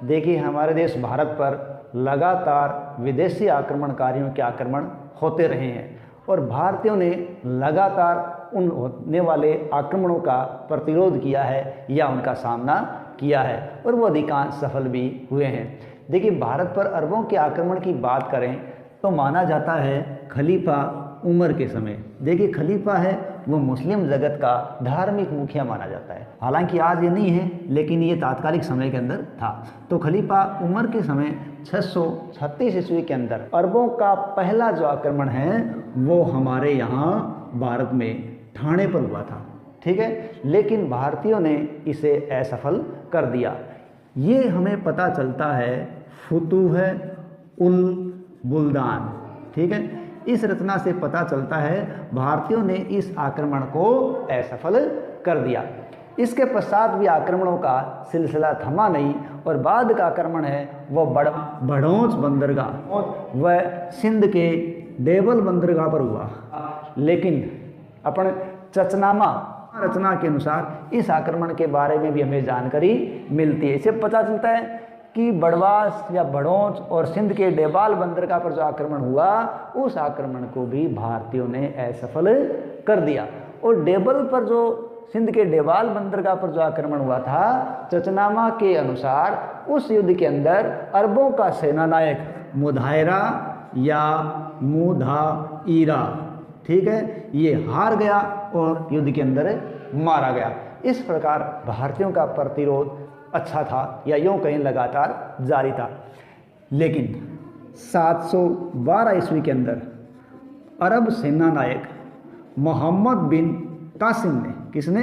देखिए हमारे देश भारत पर लगातार विदेशी आक्रमणकारियों के आक्रमण होते रहे हैं और भारतीयों ने लगातार उन होने वाले आक्रमणों का प्रतिरोध किया है या उनका सामना किया है और वो अधिकांश सफल भी हुए हैं। देखिए भारत पर अरबों के आक्रमण की बात करें तो माना जाता है खलीफा उमर के समय। देखिए खलीफा है वो मुस्लिम जगत का धार्मिक मुखिया माना जाता है, हालांकि आज ये नहीं है लेकिन ये तात्कालिक समय के अंदर था। तो खलीफा उमर के समय 636 ईस्वी के अंदर अरबों का पहला जो आक्रमण है वो हमारे यहाँ भारत में ठाणे पर हुआ था, ठीक है, लेकिन भारतीयों ने इसे असफल कर दिया। ये हमें पता चलता है फुतूह उल बुल्दान, ठीक है, इस रचना से पता चलता है भारतीयों ने इस आक्रमण को असफल कर दिया। इसके पश्चात भी आक्रमणों का सिलसिला थमा नहीं और बाद का आक्रमण है वो बड़ौच बंदरगाह व सिंध के देवल बंदरगाह पर हुआ। लेकिन अपन चचनामा रचना के अनुसार इस आक्रमण के बारे में भी हमें जानकारी मिलती है। इससे पता चलता है कि बड़वास या बड़ौच और सिंध के डेबाल बंदरगाह पर जो आक्रमण हुआ उस आक्रमण को भी भारतीयों ने असफल कर दिया। और डेबल पर जो सिंध के डेबाल बंदरगाह पर जो आक्रमण हुआ था चचनामा के अनुसार उस युद्ध के अंदर अरबों का सेनानायक मुधायरा या मुधाईरा, ठीक है, ये हार गया और युद्ध के अंदर मारा गया। इस प्रकार भारतीयों का प्रतिरोध अच्छा था या यूँ कहीं लगातार जारी था। लेकिन 712 ईस्वी के अंदर अरब सेना नायक मोहम्मद बिन कासिम ने, किसने?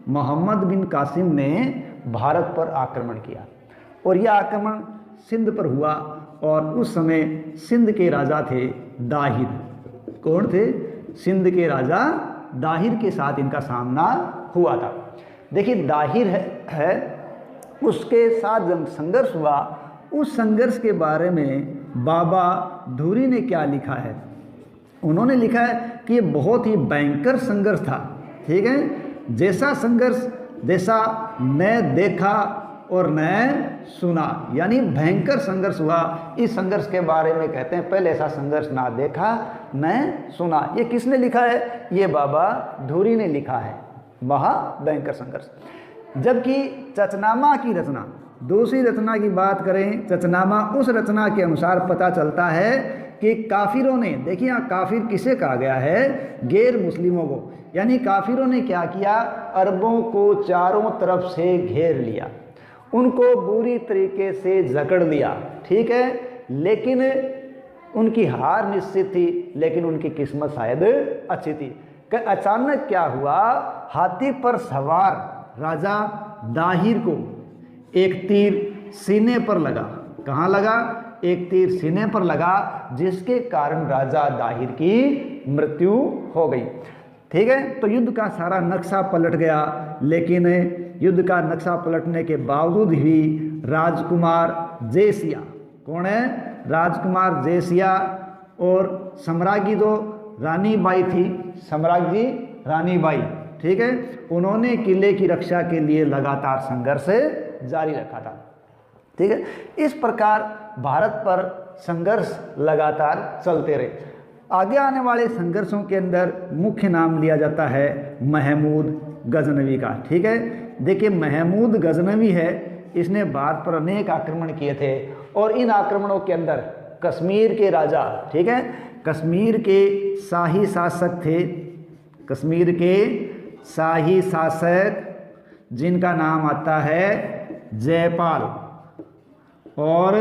मोहम्मद बिन कासिम ने भारत पर आक्रमण किया और यह आक्रमण सिंध पर हुआ और उस समय सिंध के राजा थे दाहिर। कौन थे? सिंध के राजा दाहिर के साथ इनका सामना हुआ था। देखिए दाहिर है उसके साथ जब संघर्ष हुआ उस संघर्ष के बारे में बाबा धूरी ने क्या लिखा है? उन्होंने लिखा है कि ये बहुत ही भयंकर संघर्ष था, ठीक है, जैसा संघर्ष जैसा न देखा और न सुना, यानी भयंकर संघर्ष हुआ। इस संघर्ष के बारे में कहते हैं पहले ऐसा संघर्ष ना देखा न सुना। ये किसने लिखा है? ये बाबा धूरी ने लिखा है, महा भयंकर संघर्ष। जबकि चचनामा की रचना, दूसरी रचना की बात करें चचनामा, उस रचना के अनुसार पता चलता है कि काफिरों ने, देखिए यहाँ काफिर किसे कहा गया है? गैर मुस्लिमों को। यानी काफिरों ने क्या किया? अरबों को चारों तरफ से घेर लिया, उनको बुरी तरीके से जकड़ लिया, ठीक है, लेकिन उनकी हार निश्चित थी, लेकिन उनकी किस्मत शायद अच्छी थी। अचानक क्या हुआ? हाथी पर सवार राजा दाहिर को एक तीर सीने पर लगा। कहाँ लगा? एक तीर सीने पर लगा, जिसके कारण राजा दाहिर की मृत्यु हो गई, ठीक है। तो युद्ध का सारा नक्शा पलट गया, लेकिन युद्ध का नक्शा पलटने के बावजूद भी राजकुमार जयसिया, कौन है? राजकुमार जयसिया और सम्राज्ञी जो रानी बाई थी, सम्राज्ञी रानी बाई, ठीक है, उन्होंने किले की रक्षा के लिए लगातार संघर्ष जारी रखा था, ठीक है। इस प्रकार भारत पर संघर्ष लगातार चलते रहे। आगे आने वाले संघर्षों के अंदर मुख्य नाम लिया जाता है महमूद गजनवी का, ठीक है। देखिए महमूद गजनवी है, इसने भारत पर अनेक आक्रमण किए थे और इन आक्रमणों के अंदर कश्मीर के राजा, ठीक है, कश्मीर के शाही शासक थे, कश्मीर के शाही शासक जिनका नाम आता है जयपाल और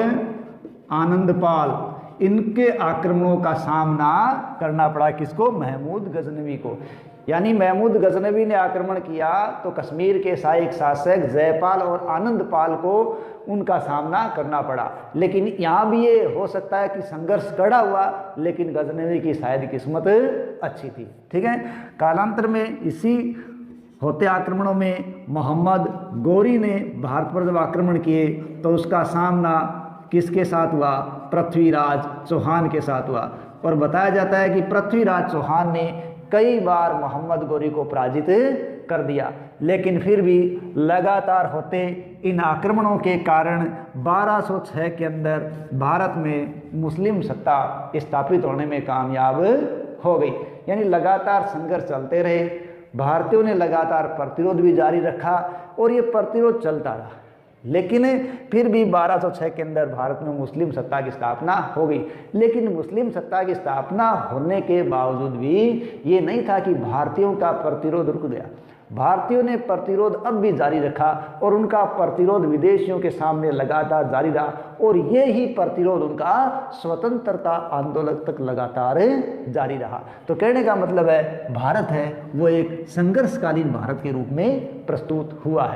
आनंदपाल, इनके आक्रमणों का सामना करना पड़ा। किसको? महमूद गजनवी को। यानी महमूद गजनवी ने आक्रमण किया तो कश्मीर के शाही शासक जयपाल और आनंदपाल को उनका सामना करना पड़ा। लेकिन यहाँ भी ये हो सकता है कि संघर्ष कड़ा हुआ, लेकिन गजनवी की शायद किस्मत अच्छी थी, ठीक है। कालांतर में इसी होते आक्रमणों में मोहम्मद गौरी ने भारत पर जब आक्रमण किए तो उसका सामना किसके साथ हुआ? पृथ्वीराज चौहान के साथ हुआ। और बताया जाता है कि पृथ्वीराज चौहान ने कई बार मोहम्मद गौरी को पराजित कर दिया। लेकिन फिर भी लगातार होते इन आक्रमणों के कारण 1206 के अंदर भारत में मुस्लिम सत्ता स्थापित होने में कामयाब हो गई। यानी लगातार संघर्ष चलते रहे, भारतीयों ने लगातार प्रतिरोध भी जारी रखा और ये प्रतिरोध चलता रहा, लेकिन फिर भी 1206 के अंदर भारत में मुस्लिम सत्ता की स्थापना हो गई। लेकिन मुस्लिम सत्ता की स्थापना होने के बावजूद भी ये नहीं था कि भारतीयों का प्रतिरोध रुक गया। भारतीयों ने प्रतिरोध अब भी जारी रखा और उनका प्रतिरोध विदेशियों के सामने लगातार जारी रहा और ये ही प्रतिरोध उनका स्वतंत्रता आंदोलन तक लगातार जारी रहा। तो कहने का मतलब है भारत है वो एक संघर्षकालीन भारत के रूप में प्रस्तुत हुआ है।